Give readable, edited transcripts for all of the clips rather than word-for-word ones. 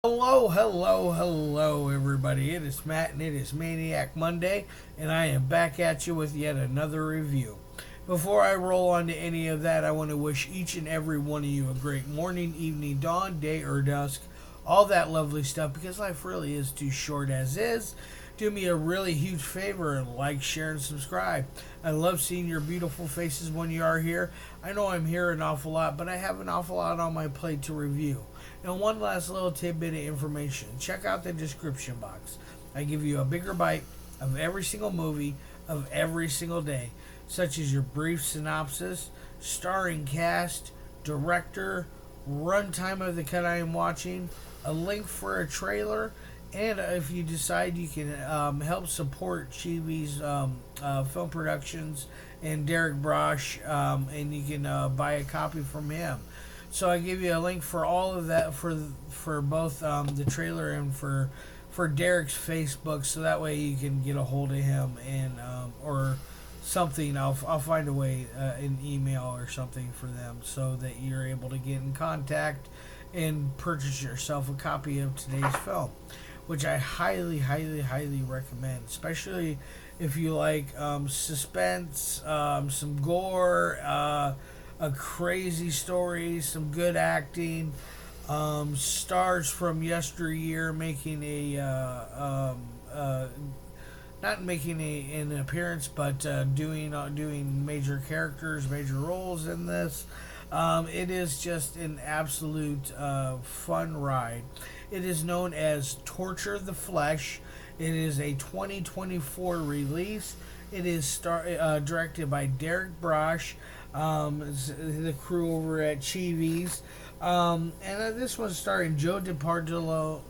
Hello, everybody. It is Matt, and it is Maniac Monday, and I am back at you with yet another review. Before I roll on to any of that, I want to wish each and every one of you a great morning, evening, dawn, day, or dusk, all that lovely stuff, because life really is too short as is. Do me a really huge favor and like, share, and subscribe. I love seeing your beautiful faces when you are here. I know I'm here an awful lot, but I have an awful lot on my plate to review. And one last little tidbit of information. Check out the description box. I give you a bigger bite of every single movie of every single day, such as your brief synopsis, starring cast, director, runtime of the cut I am watching, a link for a trailer, and if you decide you can help support Chibi's film productions and Derek Braasch, and you can buy a copy from him. So I give you a link for all of that for both the trailer and for Derek's Facebook, so that way you can get a hold of him and or something. I'll find a way, an email or something for them, so that you're able to get in contact and purchase yourself a copy of today's film, which I highly recommend, especially if you like suspense, some gore, a crazy story, some good acting, stars from yesteryear making not making an appearance, but doing major characters, major roles in this. It is just an absolute fun ride. It is known as Torture the Flesh. It is a 2024 release. It is directed by Derek Braasch, the crew over at Chivi's. And this one's starring Joe DeBartolo,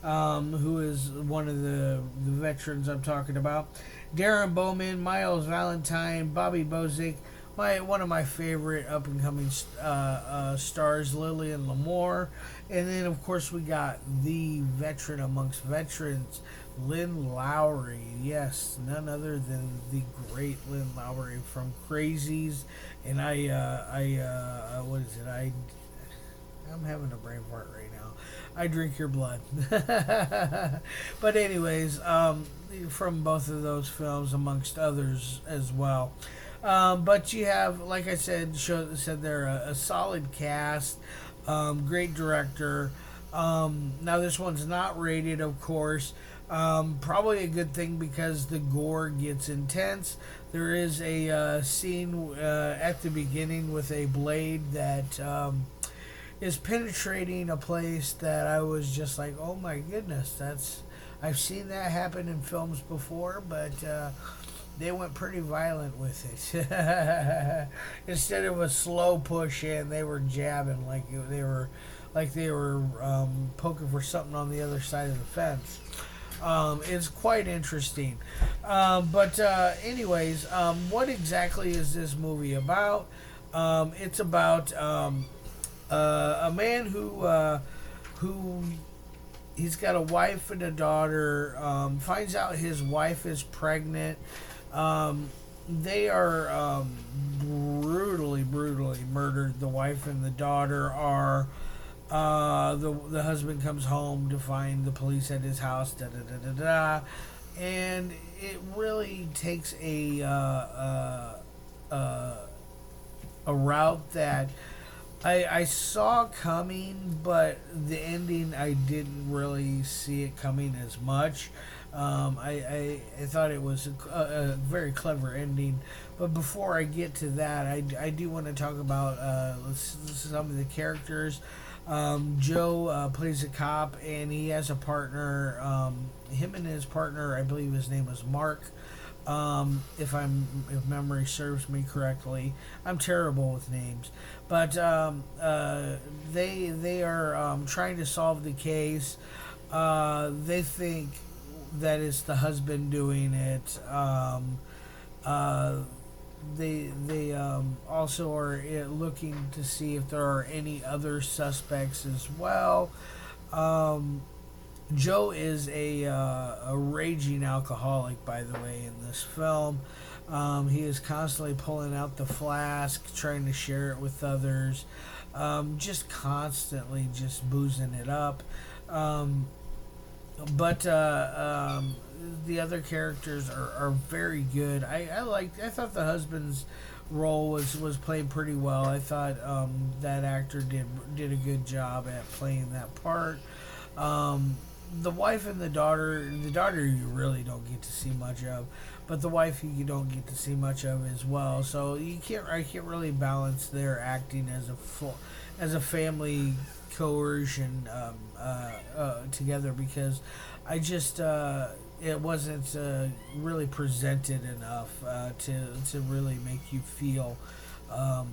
who is one of the veterans I'm talking about. Darin, Bowman, Myles, Valentine, Bozek, one of my favorite up and coming stars, Lillian, Lamour, and then of course we got the veteran amongst veterans, Lynn Lowrey. Yes, none other than the great Lynn Lowrey from Crazies, and what is it? I'm having a brain fart right now. I drink your blood. But anyways, from both of those films, amongst others as well. But you have, like I said, they're a solid cast, great director. Now this one's not rated, of course. Probably a good thing, because the gore gets intense. There is a scene at the beginning with a blade that is penetrating a place that I was just like, oh my goodness, I've seen that happen in films before, but they went pretty violent with it. Instead of a slow push in, they were jabbing like they were poking for something on the other side of the fence. It's quite interesting. But anyways, what exactly is this movie about? It's about a man who he's got a wife and a daughter. Finds out his wife is pregnant. They are brutally murdered. The wife and the daughter are. The husband comes home to find the police at his house. And it really takes a route that I saw coming, but the ending, I didn't really see it coming as much. I thought it was a very clever ending. But before I get to that, I do want to talk about some of the characters. Joe plays a cop, and he has a partner. Him and his partner, I believe his name was Mark. If memory serves me correctly, I'm terrible with names, but they are trying to solve the case. They think that it's the husband doing it. They also are looking to see if there are any other suspects as well. Joe is a raging alcoholic, by the way, in this film. He is constantly pulling out the flask, trying to share it with others. just constantly just boozing it up. Um, but the other characters are very good. I thought the husband's role was played pretty well. I thought that actor did a good job at playing that part. The wife and the daughter you really don't get to see much of, but the wife you don't get to see much of as well. So I can't really balance their acting as a family coercion together, because I just it wasn't really presented enough to really make you feel um,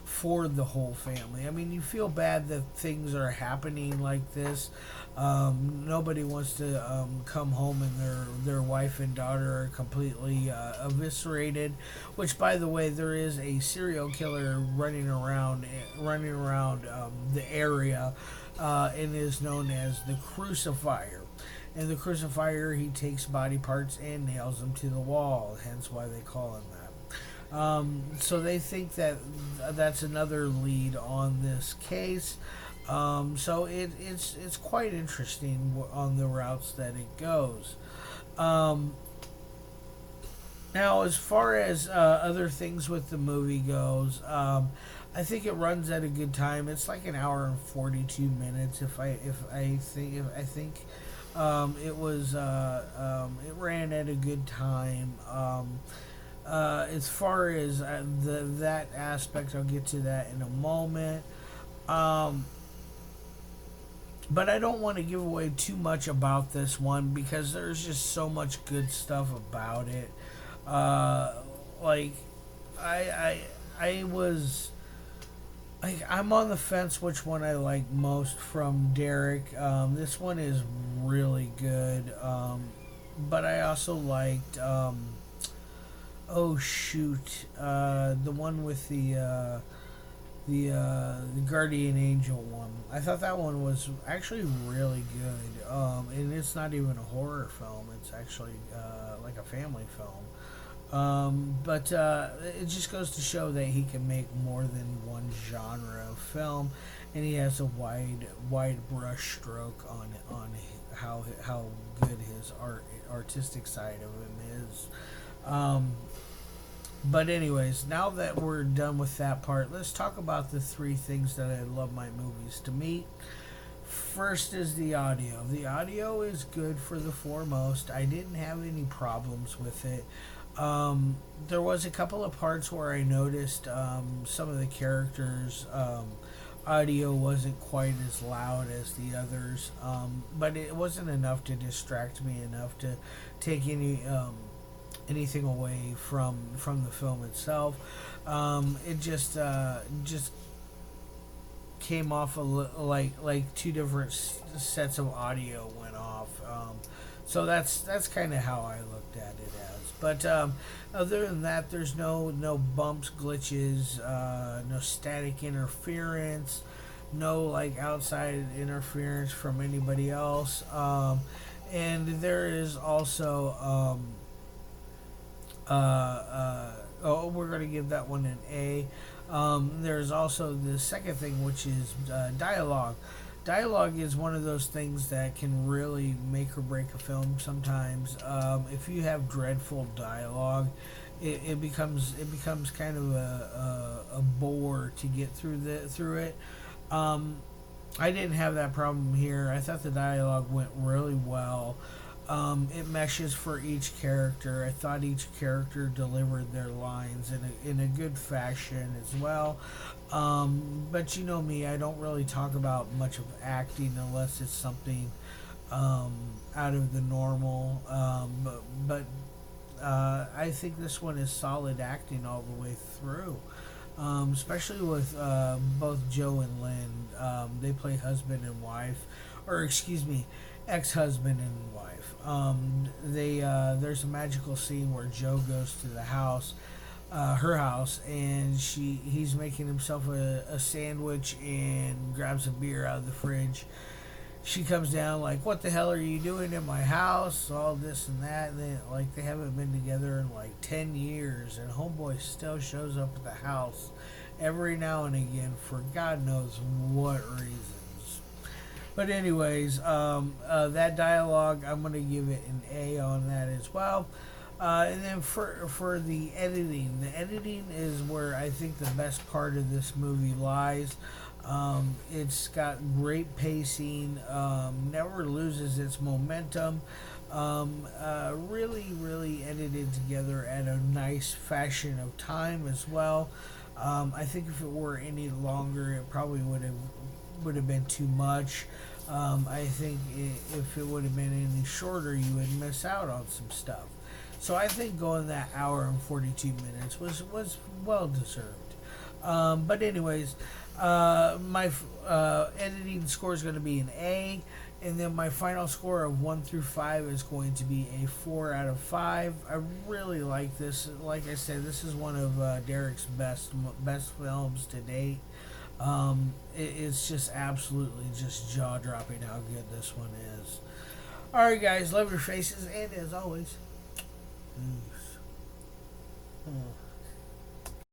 for the whole family. I mean, you feel bad that things are happening like this. Nobody wants to come home and their wife and daughter are completely eviscerated. Which, by the way, there is a serial killer running around the area, and is known as the Crucifier. And the Crucifier, he takes body parts and nails them to the wall. Hence, why they call him that. So they think that that's another lead on this case. So it's quite interesting on the routes that it goes. Now, as far as other things with the movie goes, I think it runs at a good time. It's like an hour and 42 minutes. I think it ran at a good time. As far as that aspect, I'll get to that in a moment. Um, but I don't want to give away too much about this one, because there's just so much good stuff about it. Uh, like I was I'm on the fence which one I like most from Derek. This one is really good, but I also liked. Oh shoot! The one with the Guardian Angel one. I thought that one was actually really good. And it's not even a horror film. It's actually like a family film. But it just goes to show that he can make more than one genre of film, and he has a wide brush stroke on how good his artistic side of him is. But anyways, now that we're done with that part, let's talk about the three things that I love my movies to meet. First is the audio. The audio is good for the foremost. I didn't have any problems with it. There was a couple of parts where I noticed some of the characters' audio wasn't quite as loud as the others, but it wasn't enough to distract me enough to take anything away from the film itself. It just came off like two different sets of audio went off. So that's kind of how I looked at it as. But other than that, there's no bumps, glitches, no static interference, no like outside interference from anybody else. And there is also we're going to give that one an A. There's also the second thing, which is dialogue. Dialogue is one of those things that can really make or break a film sometimes. If you have dreadful dialogue, it becomes kind of a bore to get through it. I didn't have that problem here. I thought the dialogue went really well. It meshes for each character. I thought each character delivered their lines in a good fashion as well. But you know me, I don't really talk about much of acting unless it's something out of the normal. But I think this one is solid acting all the way through. Especially with both Joe and Lynn. They play husband and wife, or excuse me, ex-husband and wife. There's a magical scene where Joe goes to the house, her house, and he's making himself a sandwich and grabs a beer out of the fridge. She comes down like, "What the hell are you doing in my house?" All this and that. And they haven't been together in like 10 years, and homeboy still shows up at the house every now and again for God knows what reasons. But anyways, that dialogue, I'm going to give it an A on that as well. And then for the editing is where I think the best part of this movie lies. It's got great pacing, never loses its momentum. Really edited together at a nice fashion of time as well. I think if it were any longer, it probably would have been too much. I think if it would have been any shorter, you would miss out on some stuff. So I think going that hour and 42 minutes was well deserved. But anyways, my editing score is going to be an A, and then my final score of 1 through 5 is going to be a 4 out of 5. I really like this. Like I said, this is one of Derek's best films to date. It's just absolutely just jaw dropping how good this one is. All right, guys, love your faces, and as always, peace.